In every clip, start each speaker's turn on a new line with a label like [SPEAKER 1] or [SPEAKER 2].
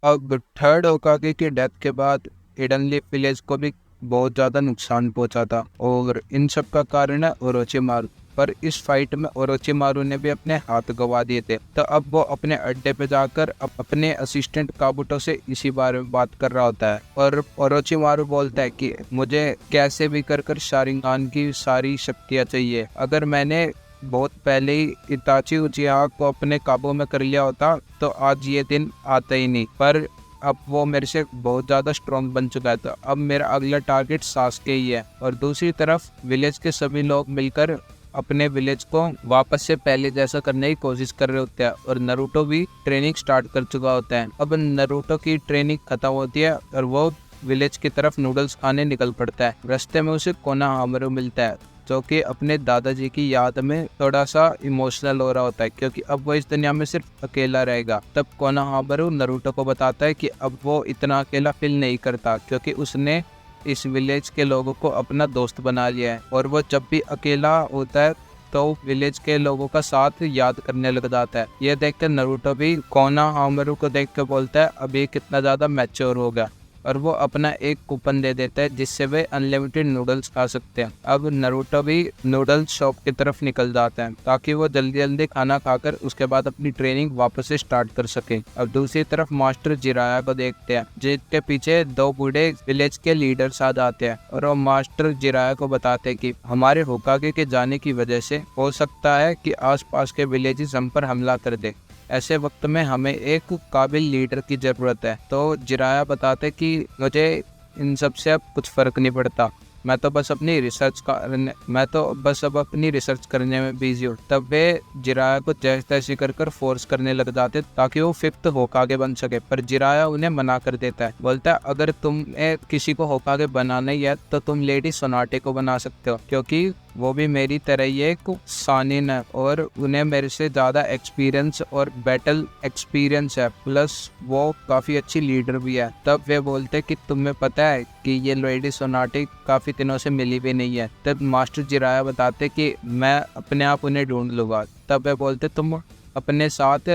[SPEAKER 1] अब थर्ड होकागे की डेथ के बाद ईडन लीफ विलेज को भी बहुत ज़्यादा नुकसान पहुंचा था और इन सब का कारण है ओरोचिमारू। पर इस फाइट में ओरोचिमारू ने भी अपने हाथ गंवा दिए थे, तो अब वो अपने अड्डे पे जाकर अपने असिस्टेंट काबुटो से इसी बारे में बात कर रहा होता है और ओरोचिमारू बोलता है कि मुझे कैसे भी कर शारिंगान की सारी शक्तियाँ चाहिए। अगर मैंने बहुत पहले ही इताची उचिहा को अपने काबू में कर लिया होता तो आज ये दिन आता ही नहीं। पर अब वो मेरे से बहुत ज़्यादा स्ट्रॉन्ग बन चुका है, तो अब मेरा अगला टारगेट सास्के ही है। और दूसरी तरफ विलेज के सभी लोग मिलकर अपने विलेज को वापस से पहले जैसा करने की कोशिश कर रहे होते हैं और नरूटो भी ट्रेनिंग स्टार्ट कर चुका होता है। अब नरूटो की ट्रेनिंग खत्म होती है और वो विलेज की तरफ नूडल्स खाने निकल पड़ता है। रास्ते में उसे कोनोहामारू मिलता है जो कि अपने दादाजी की याद में थोड़ा सा इमोशनल हो रहा होता है, क्योंकि अब वो इस दुनिया में सिर्फ अकेला रहेगा। तब कोनोहामारू नरूटो को बताता है कि अब वो इतना अकेला फील नहीं करता, क्योंकि उसने इस विलेज के लोगों को अपना दोस्त बना लिया है और वो जब भी अकेला होता है तो विलेज के लोगों का साथ याद करने लग जाता है। ये देखकर नरूटो भी कोनोहामारू को देख कर बोलता है अब ये कितना ज़्यादा मैच्योर हो गया, और वो अपना एक कूपन दे देता है जिससे वे अनलिमिटेड नूडल्स खा सकते हैं। अब नरूटो भी नूडल्स शॉप की तरफ निकल जाता है ताकि वो जल्दी जल्दी खाना खाकर उसके बाद अपनी ट्रेनिंग वापस से स्टार्ट कर सके। अब दूसरी तरफ मास्टर जिराया को देखते हैं जिसके पीछे दो बूढ़े विलेज के लीडर्स आ जाते हैं और वो मास्टर जिराया को बताते हैं कि हमारे होकागे के जाने की वजह से हो सकता है कि आसपास के विलेजेस हम पर हमला कर दे। ऐसे वक्त में हमें एक काबिल लीडर की ज़रूरत है। तो जिराया बताते कि मुझे इन सब से अब कुछ फ़र्क नहीं पड़ता, मैं तो बस अब अपनी रिसर्च करने में बिजी हूँ। तब वे जिराया को जैसे तैसे कर फोर्स करने लग जाते ताकि वो फिफ्थ होकागे बन सके, पर जिराया उन्हें मना कर देता है। बोलता है अगर तुम्हें किसी को होकागे बनाना ही है तो तुम लेडी सोनाटे को बना सकते हो, क्योंकि वो भी मेरी तरह ही एक सानिन है और उन्हें मेरे से ज़्यादा एक्सपीरियंस और बैटल एक्सपीरियंस है, प्लस वो काफ़ी अच्छी लीडर भी है। तब वे बोलते कि तुम्हें पता है कि ये लेडी सोनाटे काफ़ी दिनों से मिली भी नहीं है। तब मास्टर जिराया बताते कि मैं अपने आप उन्हें ढूंढ लूँगा। तब वे बोलते तुम अपने साथ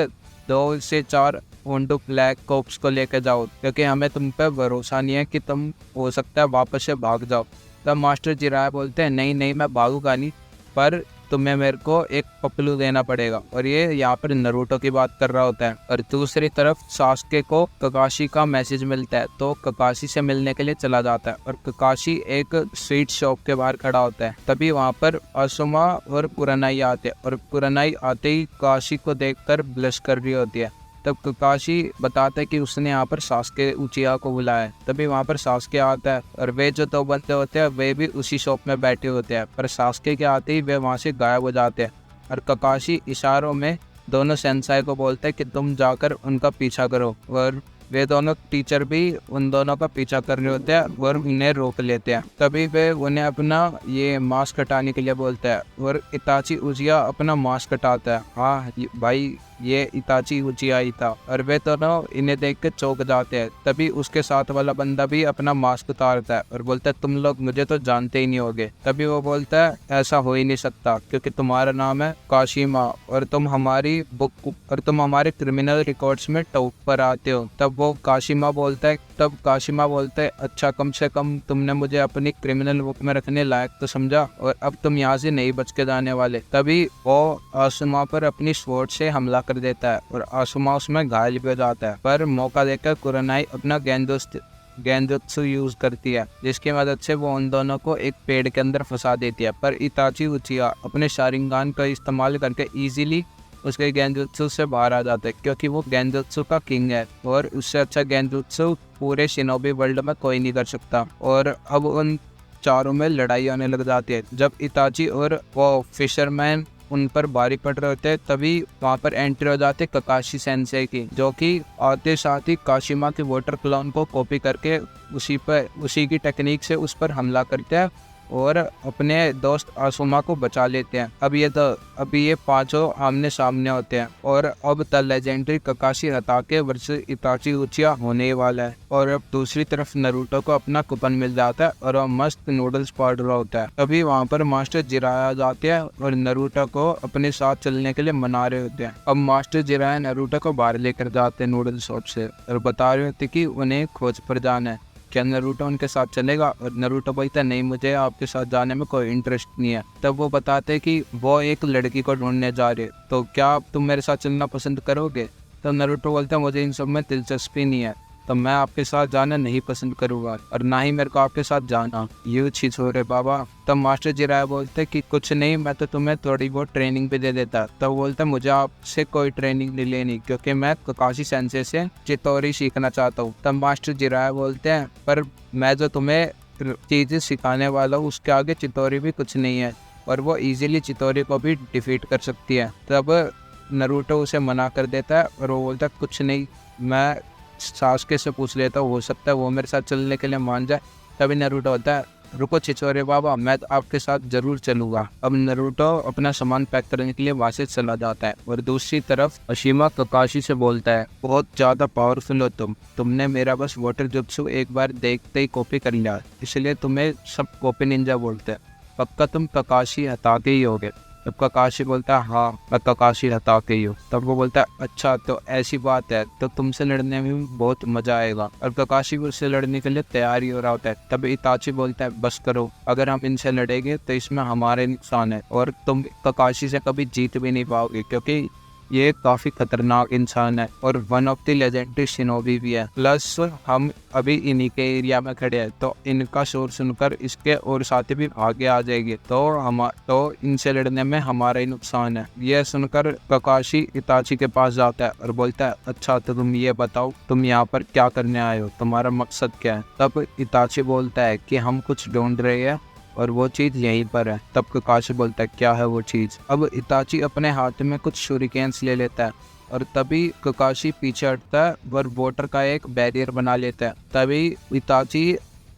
[SPEAKER 1] 2 से 4 होंडो ब्लैक कॉप्स को लेकर जाओ, क्योंकि हमें तुम पे भरोसा नहीं है कि तुम हो सकता है वापस से भाग जाओ। तब मास्टर जिराया बोलते हैं नहीं मैं भागूंगा नहीं, पर तुम्हें मेरे को एक पपलू देना पड़ेगा। और ये यहाँ पर नरूटो की बात कर रहा होता है। और दूसरी तरफ सास्के को ककाशी का मैसेज मिलता है तो ककाशी से मिलने के लिए चला जाता है और ककाशी एक स्वीट शॉप के बाहर खड़ा होता है। तभी वहाँ पर असुमा और कुरानाई आते हैं और कुरानाई आते ही काशी को देखकर ब्लश कर रही होती है। तब ककाशी बताता है कि उसने यहाँ पर सास्के उचिहा को बुलाया है। तभी वहाँ पर सास्के आता है और वे जो 2 बंदे होते हैं वे भी उसी शॉप में बैठे होते हैं, पर सास्के के आते ही वे वहाँ से गायब हो जाते हैं और ककाशी इशारों में दोनों सेंसाई को बोलते हैं कि तुम जाकर उनका पीछा करो। और वे दोनों टीचर भी उन दोनों का पीछा कर रहे होते हैं और उन्हें रोक लेते हैं। तभी वे उन्हें अपना ये मास्क हटाने के लिए बोलते हैं और इताची उचिहा अपना मास्क हटाता है। हाँ भाई ये इताची उचिहा ही था। और वे दोनों इन्हें देख के चौंक जाते हैं। तभी उसके साथ वाला बंदा भी अपना मास्क उतारता है और बोलता है तुम लोग मुझे तो जानते ही नहीं होगे। तभी वो बोलता है ऐसा हो ही नहीं सकता, क्योंकि तुम्हारा नाम है काशिमा और तुम हमारी बुक और तुम हमारे क्रिमिनल रिकॉर्ड्स में टॉप पर आते हो। तब काशिमा बोलता है अच्छा कम से कम तुमने मुझे अपनी क्रिमिनल बुक में रखने लायक तो समझा और अब तुम यहाँ से नहीं बच के जाने वाले। तभी वो आसुमा पर अपनी स्वॉर्ड से हमला कर देता है और आसुमा उसमें घायल भी हो जाता है। पर मौका देकर कुरानाई अपना गेंजुत्सु यूज करती है जिसकी मदद से वो उन दोनों को एक पेड़ के अंदर फंसा देती है। पर इताची उचिहा अपने शारिंगान का इस्तेमाल करके इजीली उसके गेंजुत्सु से बाहर आ जाते हैं, क्योंकि वो गेंजुत्सु का किंग है और उससे अच्छा गेंजुत्सु पूरे शिनोबी वर्ल्ड में कोई नहीं कर सकता। और अब उन चारों में लड़ाई होने लग जाती है। जब इताची और वो फिशरमैन उन पर भारी पड़ रहे होते हैं तभी वहाँ पर एंट्री हो जाते ककाशी सेंसेई की, जो कि आते साथ ही काशिमा के वाटर क्लोन को कॉपी करके उसी की टेक्निक से उस पर हमला करते हैं और अपने दोस्त आसुमा को बचा लेते हैं। अभी ये पांचों आमने सामने होते हैं और अब the legendary Kakashi Hatake versus Itachi Uchiha होने वाला है। और अब दूसरी तरफ नारुतो को अपना कूपन मिल जाता है और वह मस्त नूडल्स पड़ रहा होता है। तभी वहाँ पर मास्टर जिराया जाते हैं और नारुतो को अपने साथ चलने के लिए मना रहे होते हैं। अब मास्टर जिराया नारुतो को बाहर लेकर जाते हैं नूडल शॉप से और बता रहे होते कि उन्हें खोज पर जाना है, क्या नारुतो उनके साथ चलेगा। और नारुतो बोलता है नहीं, मुझे आपके साथ जाने में कोई इंटरेस्ट नहीं है। तब वो बताते कि वो एक लड़की को ढूंढने जा रहे, तो क्या तुम मेरे साथ चलना पसंद करोगे। तो नारुतो बोलता है मुझे इन सब में दिलचस्पी नहीं है, तो मैं आपके साथ जाना नहीं पसंद करूँगा और ना ही मेरे को आपके साथ जाना। ये चीज़ हो रहे बाबा। तब मास्टर जिराया बोलते कि कुछ नहीं, मैं तो तुम्हें थोड़ी बहुत ट्रेनिंग भी दे देता। तब बोलता मुझे आपसे कोई ट्रेनिंग नहीं लेनी, क्योंकि मैं ककाशी सेंसे से चितोरी सीखना चाहता हूँ। तब मास्टर जिराया बोलते हैं पर मैं जो तुम्हें चीज़ें सिखाने वाला हूँ उसके आगे चितोरी भी कुछ नहीं है और वो इजीली चितोरी को भी डिफीट कर सकती है। तब नारुतो उसे मना कर देता है और वो बोलता है कुछ नहीं, मैं सासुके से पूछ लेता हूँ, हो सकता है वो मेरे साथ चलने के लिए मान जाए। तभी नारुतो होता है रुको चिचोरे बाबा, मैं तो आपके साथ जरूर चलूंगा। अब नारुतो अपना सामान पैक करने के लिए वहाँ से चला जाता है और दूसरी तरफ अशीमा ककाशी से बोलता है बहुत ज़्यादा पावरफुल हो तुमने मेरा बस वाटर जुत्सु एक बार देखते ही कॉपी कर लिया, इसलिए तुम्हें सब कॉपी निंजा बोलते हैं। पक्का तुम ककाशी हताके ही होगे। तब ककाशी बोलता है हाँ मैं ककाशी हताके ही हूँ। तब वो बोलता है अच्छा तो ऐसी बात है, तो तुमसे लड़ने में भी बहुत मजा आएगा। और ककाशी उससे लड़ने के लिए तैयार ही हो रहा होता है। तब इताची बोलता है बस करो, अगर हम इनसे लड़ेंगे तो इसमें हमारे नुकसान है और तुम ककाशी से कभी जीत भी नहीं पाओगे, क्योंकि ये काफ़ी खतरनाक इंसान है और one of the legendary shinobi भी है। प्लस हम अभी इन्हीं के एरिया में खड़े हैं, तो इनका शोर सुनकर इसके और साथी भी आगे आ जाएंगे, तो इनसे लड़ने में हमारा ही नुकसान है। यह सुनकर ककाशी इताची के पास जाता है और बोलता है अच्छा तो तुम ये बताओ तुम यहाँ पर क्या करने आए हो, तुम्हारा मकसद क्या है। तब इताची बोलता है कि हम कुछ ढूंढ रहे हैं और वो चीज़ यहीं पर है। तब ककाशी बोलता है क्या है वो चीज़। अब इताची अपने हाथ में कुछ शूरिकेन्स ले लेता है और तभी ककाशी पीछे हटता है और वाटर का एक बैरियर बना लेता है। तभी इताची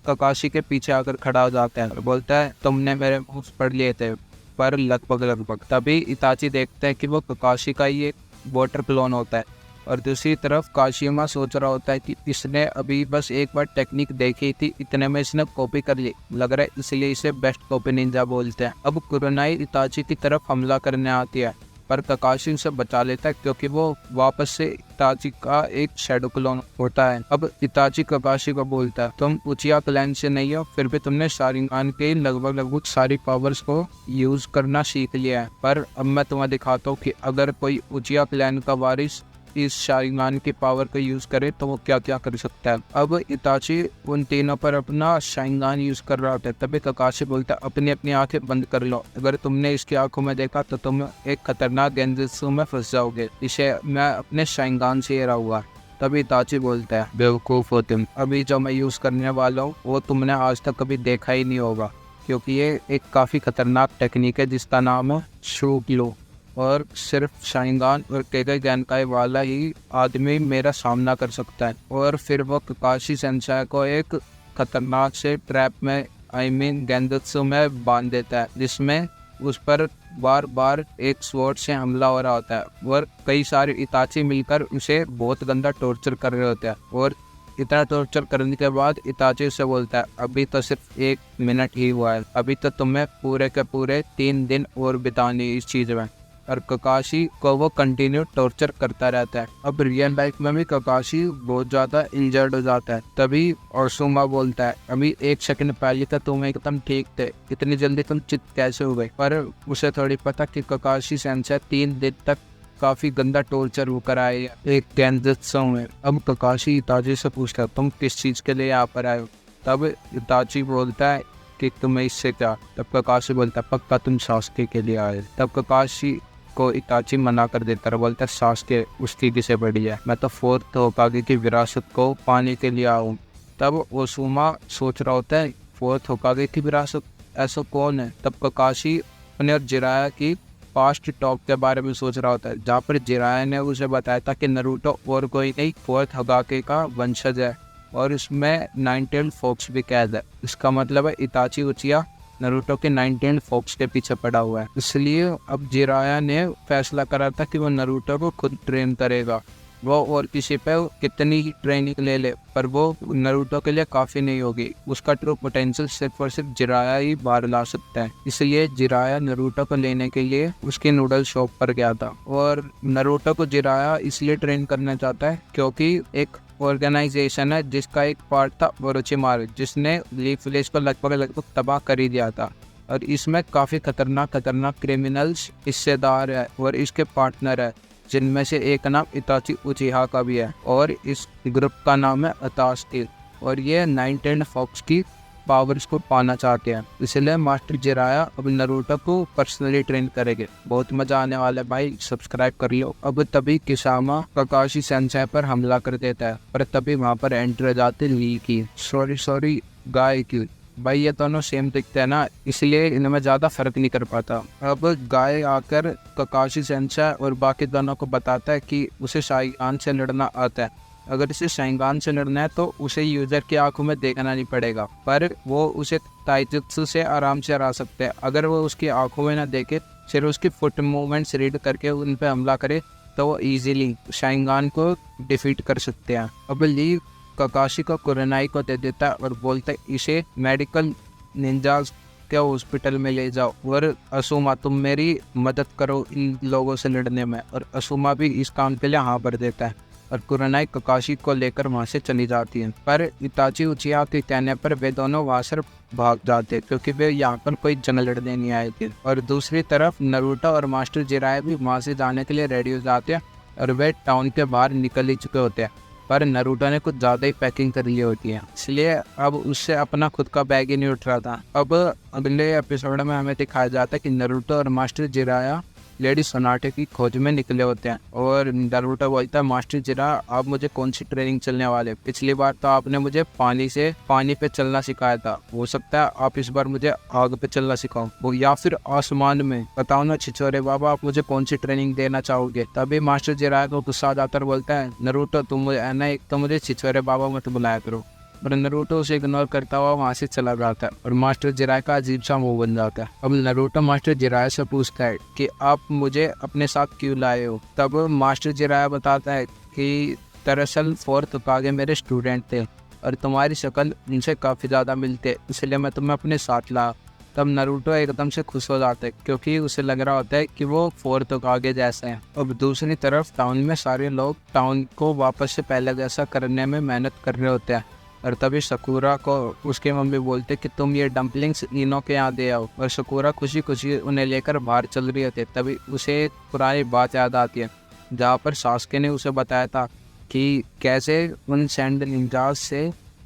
[SPEAKER 1] ककाशी के पीछे आकर खड़ा हो जाता है और बोलता है तुमने मेरे मुँह पढ़ लिए थे पर लगभग। तभी इताची देखता है कि वो ककाशी का ही एक वाटर क्लोन होता है और दूसरी तरफ काशिमा सोच रहा होता है कि इसने अभी बस एक बार टेक्निक देखी थी, इतने में इसने कॉपी कर ली लग रहा है, इसलिए इसे बेस्ट कॉपी निंजा बोलते हैं। अब कुरोनाई इताची की तरफ हमला करने आती है पर ककाशी उसे बचा लेता है, क्योंकि वो वापस से इताची का एक शैडो क्लोन होता है। अब इताची ककाशी को बोलता है तुम उचिया क्लैन से नहीं हो, फिर भी तुमने शारिंगान के लगभग सारी पावर्स को यूज करना सीख लिया है, पर अब मैं तुम्हें दिखाता हूँ कि अगर कोई उचिया क्लैन का वारिस इस शारिंगान की पावर को यूज करे तो वो क्या क्या कर सकता है। अब इताची उन तीनों पर अपना शारिंगान यूज कर रहा होता है। तभी ककाशी बोलता है अपनी अपनी आंखें बंद कर लो, अगर तुमने इसकी आंखों में देखा तो तुम एक खतरनाक गेंजुत्सु में फंस जाओगे, इसे मैं अपने शारिंगान से हरा हुआ। तभी इताची बोलता है बेवकूफ हो तुम, अभी जो मैं यूज करने वाला हूँ वो तुमने आज तक कभी देखा ही नहीं होगा, क्योंकि ये एक काफी खतरनाक टेक्निक है जिसका नाम है शोक्लो और सिर्फ शारिंगान और केगे गैनकाई वाला ही आदमी मेरा सामना कर सकता है। और फिर वो ककाशी सेंसाई को एक खतरनाक से ट्रैप में गेंजुत्सु में बांध देता है, जिसमें उस पर बार बार एक स्वॉर्ड से हमला हो रहा होता है और कई सारे इताची मिलकर उसे बहुत गंदा टॉर्चर कर रहे होते हैं। और इतना टॉर्चर करने के बाद इताची से बोलता है अभी तो सिर्फ 1 मिनट ही हुआ है, अभी तो तुम्हें पूरे के पूरे 3 दिन और बितानी इस चीज़ में। और ककाशी को वो कंटिन्यू टॉर्चर करता रहता है। अब रियल लाइफ में भी ककाशी बहुत ज़्यादा इंजर्ड हो जाता है। तभी ओसुमा बोलता है अभी 1 सेकंड पहले तक तुम एकदम ठीक थे, इतनी जल्दी तुम चित कैसे हो गए। पर उसे थोड़ी पता कि ककाशी सेंसेई 3 दिन तक काफ़ी गंदा टॉर्चर वो कराए एक गेंजुत्सु में। अब ककाशी इताची से पूछता है तुम किस चीज़ के लिए यहाँ पर आए हो। तब इताची बोलता है कि तुम्हें इससे क्या। तब ककाशी बोलता है पक्का तुम सासुके के लिए आए। तब ककाशी को इताची मना कर देता है, बोलता है सासुके उसकी किसे बड़ी है, मैं तो 4th होकागे की विरासत को पाने के लिए आऊँ। तब ओसुमा सोच रहा होता है 4th होकागे की विरासत ऐसा कौन है। तब ककाशी अपने और जिराया की पास्ट टॉक के बारे में सोच रहा होता है, जहाँ पर जिराया ने उसे बताया था कि नारुतो और कोई नहीं 4th होकागे का वंशज है और इसमें 9-tailed फॉक्स भी कैद है। इसका मतलब है इताची उचिया नारुतो के 19 फोक्स के पीछे पड़ा हुआ है। इसलिए अब जिराया ने फैसला करा था कि वो नारुतो को खुद ट्रेन करेगा। वो और किसी पे कितनी ही ट्रेनिंग ले ले पर वो नारुतो के लिए काफ़ी नहीं होगी। उसका ट्रू पोटेंशियल सिर्फ और सिर्फ जिराया ही बाहर ला सकता है। इसलिए जिराया नारुतो को लेने के लिए उसकी नूडल शॉप पर गया था। और नारुतो को जिराया इसलिए ट्रेन करना चाहता है क्योंकि एक ऑर्गेनाइजेशन है जिसका एक पार्ट था ओरोचिमारू, जिसने लीफ विलेज को लगभग तबाह कर ही दिया था। और इसमें काफ़ी खतरनाक क्रिमिनल्स हिस्सेदार है और इसके पार्टनर है, जिनमें से एक नाम इताची उचिहा का भी है और इस ग्रुप का नाम है अताशी। और ये 19 फॉक्स की पावर्स को पाना चाहते हैं। इसलिए मास्टर जिराया अब नारुतो को पर्सनली ट्रेन करेंगे। बहुत मजा आने वाला है भाई, सब्सक्राइब कर लो। अब तभी किसामा काकाशी सेंसेई पर हमला कर देता है, पर तभी वहाँ पर एंटर हो जाते ली की सॉरी गाय की। भाई ये दोनों सेम दिखते हैं ना, इसलिए इनमें ज़्यादा फर्क नहीं कर पाता। अब गाय आकर काकाशी सेंसेई और बाकी दोनों को बताता है कि उसे शाइगान से लड़ना आता है। अगर इसे शाइगान से लड़ना है तो उसे यूजर की आंखों में देखना नहीं पड़ेगा, पर वो उसे ताइजुत्सु से आराम से हरा सकते हैं। अगर वो उसकी आंखों में ना देखे, सिर्फ उसकी फुट मूवमेंट्स रीड करके उन पे हमला करे तो वो इजीली शाइगान को डिफीट कर सकते हैं। अब ली काकाशी को कुरनाई को दे देता है और बोलता है इसे मेडिकल निंजास के हॉस्पिटल में ले जाओ और असुमा तुम मेरी मदद करो इन लोगों से लड़ने में। और असुमा भी इस काम के लिए हाँ भर देता है और कुरनाई काकाशी को लेकर वहाँ से चली जाती है। पर इताची उचिहा के कहने पर वे दोनों वहाँ से भाग जाते क्योंकि वे यहाँ पर कोई जंग लड़ने नहीं आए थे। और दूसरी तरफ नारुतो और मास्टर जिराया भी वहाँ से जाने के लिए रेडी हो जाते हैं और वे टाउन के बाहर निकल ही चुके होते हैं। पर नारुतो ने कुछ ज़्यादा ही पैकिंग कर ली होती है, इसलिए अब उससे अपना खुद का बैग ही नहीं उठ रहा था। अब अगले एपिसोड में हमें दिखाया जाता है कि नारुतो और मास्टर जिराया लेडी सोनाटे की खोज में निकले होते हैं। और नारुतो बोलता है मास्टर जिराया आप मुझे कौन सी ट्रेनिंग चलने वाले, पिछली बार तो आपने मुझे पानी पे चलना सिखाया था, हो सकता है आप इस बार मुझे आग पे चलना सिखाओ वो या फिर आसमान में। बताओ ना छिछोरे बाबा, आप मुझे कौन सी ट्रेनिंग देना चाहोगे। तभी मास्टर जिराया को गुस्सा जाकर बोलता है नारुतो तुम एक तो मुझे छिछोरे बाबा मत बुलाया करो। पर नारुतो उसे इग्नोर करता हुआ वहाँ से चला जाता है और मास्टर जिराया का अजीब सा मुंह बन जाता है। अब नारुतो मास्टर जिराया से पूछता है कि आप मुझे अपने साथ क्यों लाए हो। तब मास्टर जिराया बताता है कि दरअसल 4th होकागे मेरे स्टूडेंट थे और तुम्हारी शक्ल उनसे काफ़ी ज़्यादा मिलते, इसलिए मैं तुम्हें अपने साथ लाया। तब नारुतो एकदम से खुश हो जाता है क्योंकि उसे लग रहा होता है कि वो 4th होकागे जैसे हैं। अब दूसरी तरफ टाउन में सारे लोग टाउन को वापस से पहले जैसा करने में मेहनत कर रहे होते हैं। और तभी सकूरा को उसके मम्मी बोलते कि तुम ये डम्पलिंग्स इनो के यहाँ दे आओ। और सकूरा खुशी खुशी उन्हें लेकर बाहर चल रही होती है। तभी उसे एक पुरानी बात याद आती है जहाँ पर सास्के ने उसे बताया था कि कैसे उन सैंड निंजास से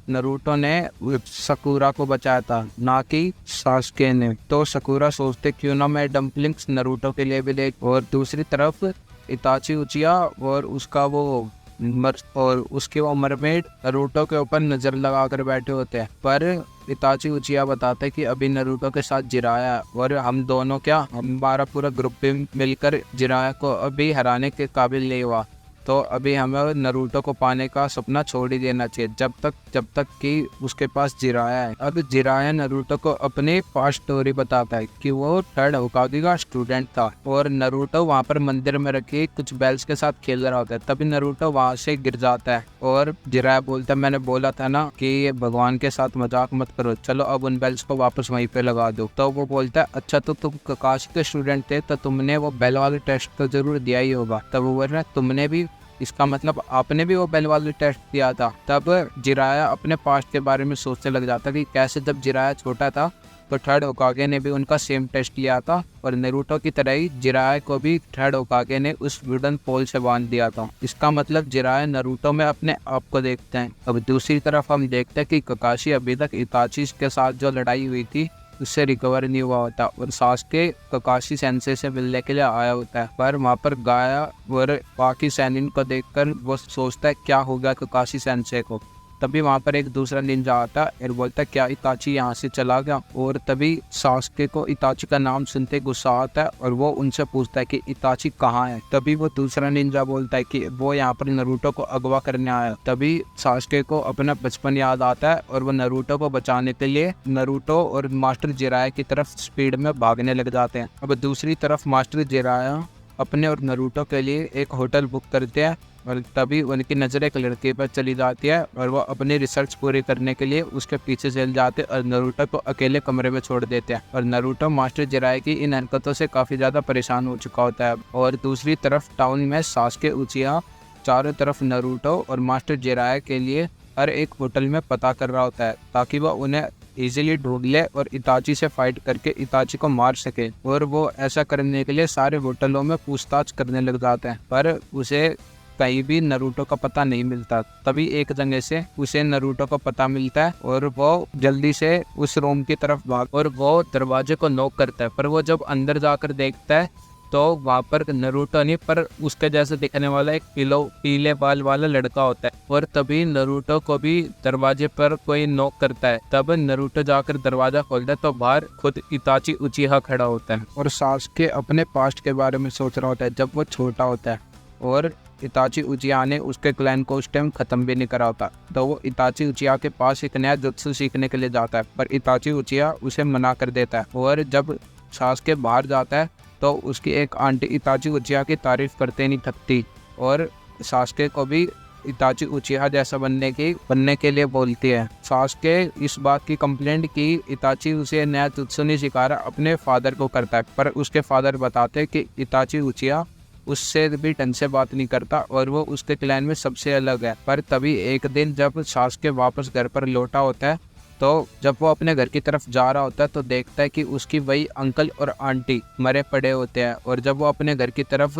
[SPEAKER 1] नारुतो ने सकूरा को बचाया था, ना कि सास्के ने। तो सकूरा सोचते क्यों ना मैं डम्पलिंग्स नारुतो के लिए भी ले। और दूसरी तरफ इताची उचिहा और उसका वो उसके वो मरमेड नारुतो के ऊपर नजर लगा कर बैठे होते हैं। पर इताची उचिहा बताते हैं कि अभी नारुतो के साथ जिराया और हम दोनों हमारा पूरा ग्रुप भी मिलकर जिराया को अभी हराने के काबिल नहीं हुआ, तो अभी हमें नारुतो को पाने का सपना छोड़ ही देना चाहिए जब तक कि उसके पास जिराया है। अब जिराया नारुतो को अपनी पास्ट स्टोरी बताता है कि वो 3rd होकागे का स्टूडेंट था और नारुतो वहाँ पर मंदिर में रखी कुछ बेल्स के साथ खेल रहा होता है। तभी नारुतो वहाँ से गिर जाता है और जिराया बोलता है मैंने बोला था ना कि भगवान के साथ मजाक मत करो, चलो अब उन बेल्स को वापस वहीं पे लगा दो। तो वो बोलता है अच्छा तो तुम काकाशी के स्टूडेंट थे तो तुमने वो बेल वाले टेस्ट तो जरूर दिया ही होगा। तब वो बोल रहा है तुमने भी, इसका मतलब आपने भी वो बेल वाले टेस्ट दिया था। तब जिराया अपने पास्ट के बारे में सोचने लग जाता कि कैसे जब जिराया छोटा था तो 3rd होकागे ने भी उनका सेम टेस्ट लिया था और नारुतो की तरह ही जिराया को भी 3rd होकागे ने उस वुडन पोल से बांध दिया था। इसका मतलब जिराया नारुतो में अपने आप को देखते हैं। अब दूसरी तरफ हम देखते हैं कि काकाशी अभी तक इताची के साथ जो लड़ाई हुई थी उससे रिकवर नहीं हुआ होता और सास्के काकाशी सेंसेई से मिलने के लिए आया होता है। पर वहाँ पर गाया और बाकी सैनिन को देखकर वो सोचता है क्या हो गया काकाशी सेंसेई को। तभी वहाँ पर एक दूसरा निंजा आता है और बोलता है क्या इताची यहाँ से चला गया। और तभी सास्के को इताची का नाम सुनते गुस्सा आता है और वो उनसे पूछता है कि इताची कहाँ है। तभी वो दूसरा निंजा बोलता है कि वो यहाँ पर नरूटो को अगवा करने आया। तभी सास्के को अपना बचपन याद आता है और वो नरूटो को बचाने के लिए नरूटो और मास्टर जिराया की तरफ स्पीड में भागने लग जाते हैं। अब दूसरी तरफ मास्टर जिराया अपने और नरूटो के लिए एक होटल बुक करते हैं और तभी उनकी नज़र एक लड़के पर चली जाती है और वो अपनी रिसर्च पूरी करने के लिए उसके पीछे चल जाते हैं और नरूटो को अकेले कमरे में छोड़ देते हैं। और नरूटो मास्टर जिराया की इन हरकतों से काफ़ी ज़्यादा परेशान हो चुका होता है। और दूसरी तरफ टाउन में सास्के उचिहा चारों तरफ नरूटो और मास्टर जिराया के लिए हर एक होटल में पता कर रहा होता है ताकि वह उन्हें इजीली ढूंढ ले और इताची से फाइट करके इताची को मार सके। और वो ऐसा करने के लिए सारे होटलों में पूछताछ करने लग जाते हैं पर उसे कहीं भी नरूटो का पता नहीं मिलता। तभी एक जगह से उसे नरूटो का पता मिलता है और वो जल्दी से उस रूम की तरफ भाग और वो दरवाजे को नॉक करता है। पर वो जब अंदर जाकर देखता है तो वहाँ पर नरूटो नहीं पर उसके जैसे दिखने वाला एक पीले बाल वाला लड़का होता है। और तभी नरूटो को भी दरवाजे पर कोई नॉक करता है। तब नरूटो जाकर दरवाजा खोलता है तो बाहर खुद इताची उचिहा खड़ा होता है और सास्के अपने पास्ट के बारे में सोच रहा होता है जब वो छोटा होता है और इताची उचिहा ने उसके क्लैन को उस टाइम खत्म भी नहीं करा होता। तो वो इताची उचिहा के पास एक नया जुत्सु सीखने के लिए जाता है पर इताची उचिहा उसे मना कर देता है। और जब सास्के बाहर जाता है तो उसकी एक आंटी इताची उचिहा की तारीफ करते नहीं थकती और सास्के को भी इताची उचिहा जैसा बनने के लिए बोलती है। सास्के इस बात की कंप्लेंट की इताची उसे नया जुत्सु नहीं सिखा रहा अपने फादर को करता है पर उसके फादर बताते हैं कि इताची उचिहा उससे भी ढंग से बात नहीं करता और वो उसके क्लैन में सबसे अलग है। पर तभी एक दिन जब सास्के वापस घर पर लौटा होता है तो जब वो अपने घर की तरफ जा रहा होता है तो देखता है कि उसकी वही अंकल और आंटी मरे पड़े होते हैं। और जब वो अपने घर की तरफ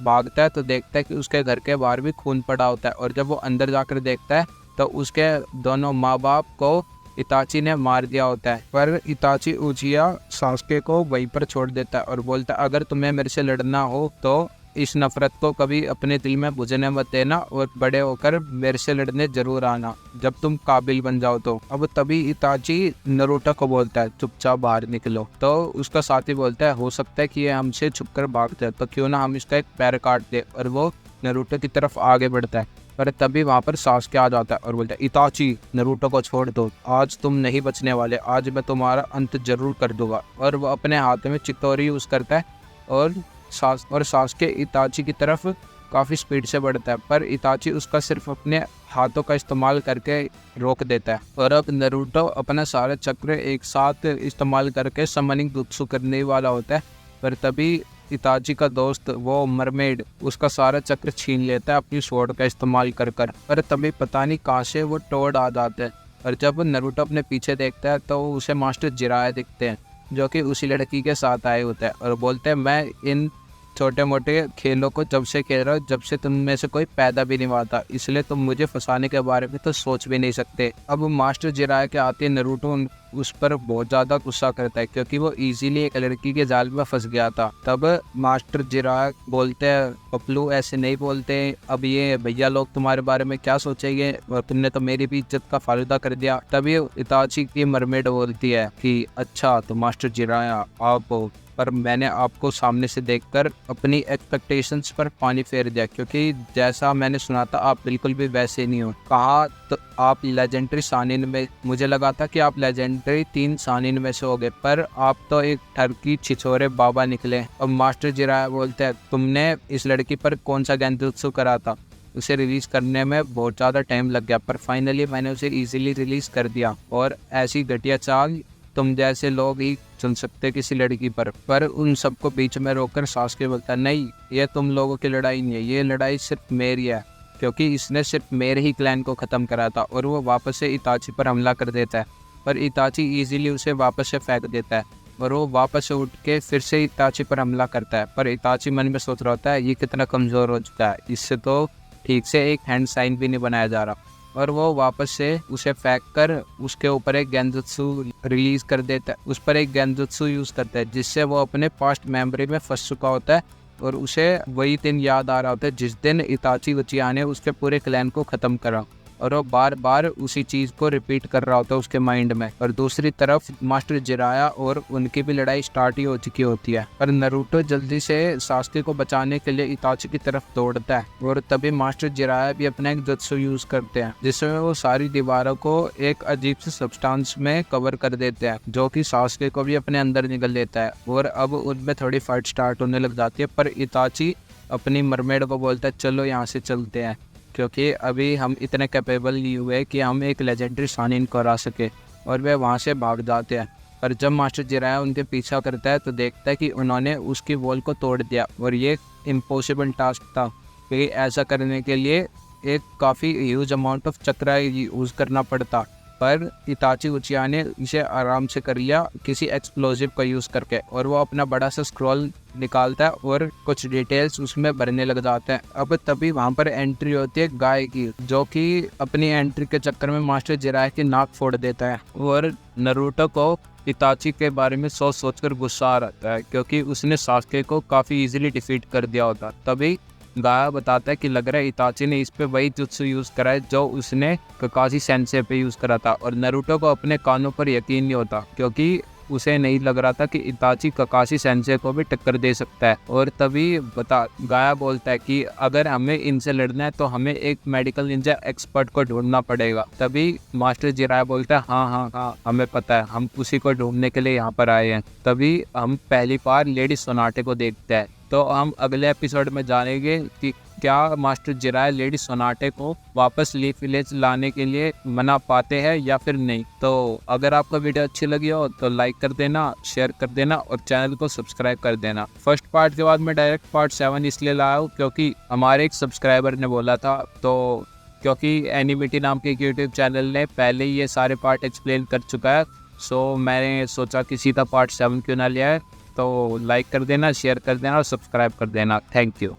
[SPEAKER 1] भागता है तो देखता है कि उसके घर के बाहर भी खून पड़ा होता है। और जब वो अंदर जाकर देखता है तो उसके दोनों माँ बाप को इताची ने मार दिया होता है। पर इताची उचिहा सास्के को वहीं पर छोड़ देता है और बोलता है अगर तुम्हें मेरे से लड़ना हो तो इस नफरत को कभी अपने दिल में बुझने मत देना और बड़े होकर मेरे से लड़ने जरूर आना जब तुम काबिल बन जाओ तो। अब तभी इताची नरूटो को बोलता है चुपचाप बाहर निकलो। तो उसका साथी बोलता है हो सकता है कि ये हमसे छुपकर भाग जाए तो क्यों ना हम इसका एक पैर काट दे। और वो नरूटो की तरफ आगे बढ़ता है पर तभी वहाँ पर सास्के आ जाता है और बोलता है इताची नरूटो को छोड़ दो, आज तुम नहीं बचने वाले, आज मैं तुम्हारा अंत जरूर कर दूंगा। और वो अपने हाथ में चितोरी यूज करता है और सास्के इताची की तरफ काफ़ी स्पीड से बढ़ता है पर इताची उसका सिर्फ अपने हाथों का इस्तेमाल करके रोक देता है। और अब नरूटो अपना सारे चक्र एक साथ इस्तेमाल करके समनिंग जुत्सु करने वाला होता है पर तभी इताची का दोस्त वो मरमेड उसका सारा चक्र छीन लेता है अपनी स्वॉर्ड का इस्तेमाल कर पर तभी पता नहीं कहाँ से वो टोड आ जाते हैं। और जब नरूटो अपने पीछे देखता है तो उसे मास्टर जिराया दिखते हैं जो कि उसी लड़की के साथ आए होते हैं और बोलते हैं मैं इन छोटे मोटे खेलों को जब से खेल रहा हूँ जब से तुम में से कोई पैदा भी नहीं हुआ था, इसलिए तुम मुझे फंसाने के बारे में तो सोच भी नहीं सकते। अब मास्टर जिराया के आते नरूटो उस पर बहुत ज़्यादा गुस्सा करता है क्योंकि वो इजीली एक लड़की के जाल में फंस गया था। तब मास्टर जिराया बोलते हैं पपलू ऐसे नहीं बोलते, अब ये भैया लोग तुम्हारे बारे में क्या सोचेंगे और तुमने तो मेरी भी इज्जत का फालूदा कर दिया। तभी इताची की मरमेड बोलती है कि अच्छा तो मास्टर जिराया आप पर मैंने आपको सामने से देखकर अपनी एक्सपेक्टेशंस पर पानी फेर दिया क्योंकि जैसा मैंने सुना था आप बिल्कुल भी वैसे नहीं हो। कहा तो आप लेजेंडरी सानिन में, मुझे लगा था कि आप लेजेंडरी 3 सानिन में से हो गए पर आप तो एक ठरकी छिछोरे बाबा निकले। अब मास्टर जिराया बोलते हैं तुमने इस लड़की पर कौन सा गेंजुत्सु करा था, उसे रिलीज करने में बहुत ज़्यादा टाइम लग गया पर फाइनली मैंने उसे इजीली रिलीज कर दिया और ऐसी घटिया चाल तुम जैसे लोग ही चुन सकते किसी लड़की पर उन सबको बीच में रोककर सास्के बोलता है नहीं ये तुम लोगों की लड़ाई नहीं है, ये लड़ाई सिर्फ मेरी है क्योंकि इसने सिर्फ मेरे ही क्लैन को ख़त्म करा था। और वो वापस से इताची पर हमला कर देता है पर इताची इजीली उसे वापस से फेंक देता है और वो वापस से उठ के फिर से इताची पर हमला करता है। पर इताची मन में सोच रहा होता है ये कितना कमज़ोर हो चुका है, इससे तो ठीक से एक हैंड साइन भी नहीं बनाया जा रहा। और वो वापस से उसे फेंक कर उसके ऊपर एक गेंजुत्सु रिलीज कर देता है, उस पर एक गेंजुत्सु यूज़ करता है जिससे वो अपने पास्ट मेमोरी में फंस चुका होता है और उसे वही दिन याद आ रहा होता है जिस दिन इताची उचिहा ने उसके पूरे क्लैन को ख़त्म करा। और वो बार बार उसी चीज़ को रिपीट कर रहा होता है उसके माइंड में। और दूसरी तरफ मास्टर जिराया और उनकी भी लड़ाई स्टार्ट ही हो चुकी होती है, पर नारुतो जल्दी से सास्के को बचाने के लिए इताची की तरफ दौड़ता है और तभी मास्टर जिराया भी अपना एक जुत्सु यूज करते हैं, जिसमें वो सारी दीवारों को एक अजीब से सब्सटेंस में कवर कर देते हैं, जो कि सास्के को भी अपने अंदर निकल लेता है। और अब उनमें थोड़ी फाइट स्टार्ट होने लग जाती है, पर इताची अपनी मरमेड को बोलता है चलो यहाँ से चलते हैं, क्योंकि अभी हम इतने कैपेबल नहीं हुए कि हम एक लेजेंडरी शानिन को हरा सके। और वे वहाँ से भाग जाते हैं। पर जब मास्टर जिराया उनके पीछा करता है तो देखता है कि उन्होंने उसकी वॉल को तोड़ दिया, और ये इम्पॉसिबल टास्क था, क्योंकि ऐसा करने के लिए एक काफ़ी huge amount of chakra use करना पड़ता। पर इताची उचिया ने इसे आराम से कर लिया किसी एक्सप्लोजिव का यूज़ करके, और वो अपना बड़ा सा स्क्रॉल निकालता है और कुछ डिटेल्स उसमें भरने लग जाते हैं। अब तभी वहाँ पर एंट्री होती है गाय की, जो कि अपनी एंट्री के चक्कर में मास्टर जिराया की नाक फोड़ देता है। और नारुतो को इताची के बारे में सोच कर गुस्सा आ रहा है, क्योंकि उसने सास्के को काफ़ी इजीली डिफीट कर दिया होता। तभी गाया बताता है कि लग रहा है इताची ने इस पे वही जुत्सु यूज़ करा है जो उसने ककाशी सेंसे पे यूज़ करा था। और नारुतो को अपने कानों पर यकीन नहीं होता, क्योंकि उसे नहीं लग रहा था कि इताची ककाशी सेंसे को भी टक्कर दे सकता है। और तभी गाया बोलता है कि अगर हमें इनसे लड़ना है तो हमें एक मेडिकल निंजा एक्सपर्ट को ढूंढना पड़ेगा। तभी मास्टर जिराया बोलता है हाँ हमें पता है, हम उसी को ढूंढने के लिए यहाँ पर आए हैं। तभी हम पहली बार लेडी सोनाटे को देखते हैं। तो हम अगले एपिसोड में जानेंगे कि क्या मास्टर जिराया लेडी सोनाटे को वापस लीफ विलेज लाने के लिए मना पाते हैं या फिर नहीं। तो अगर आपको वीडियो अच्छी लगी हो तो लाइक कर देना, शेयर कर देना और चैनल को सब्सक्राइब कर देना। फर्स्ट पार्ट के बाद मैं डायरेक्ट पार्ट 7 इसलिए लाया हूँ क्योंकि हमारे एक सब्सक्राइबर ने बोला था, तो क्योंकि एनिमिटी नाम के यूट्यूब चैनल ने पहले ही ये सारे पार्ट एक्सप्लेन कर चुका है, सो मैंने सोचा कि सीधा पार्ट 7 क्यों ना लिया है। तो लाइक कर देना, शेयर कर देना और सब्सक्राइब कर देना। Thank you.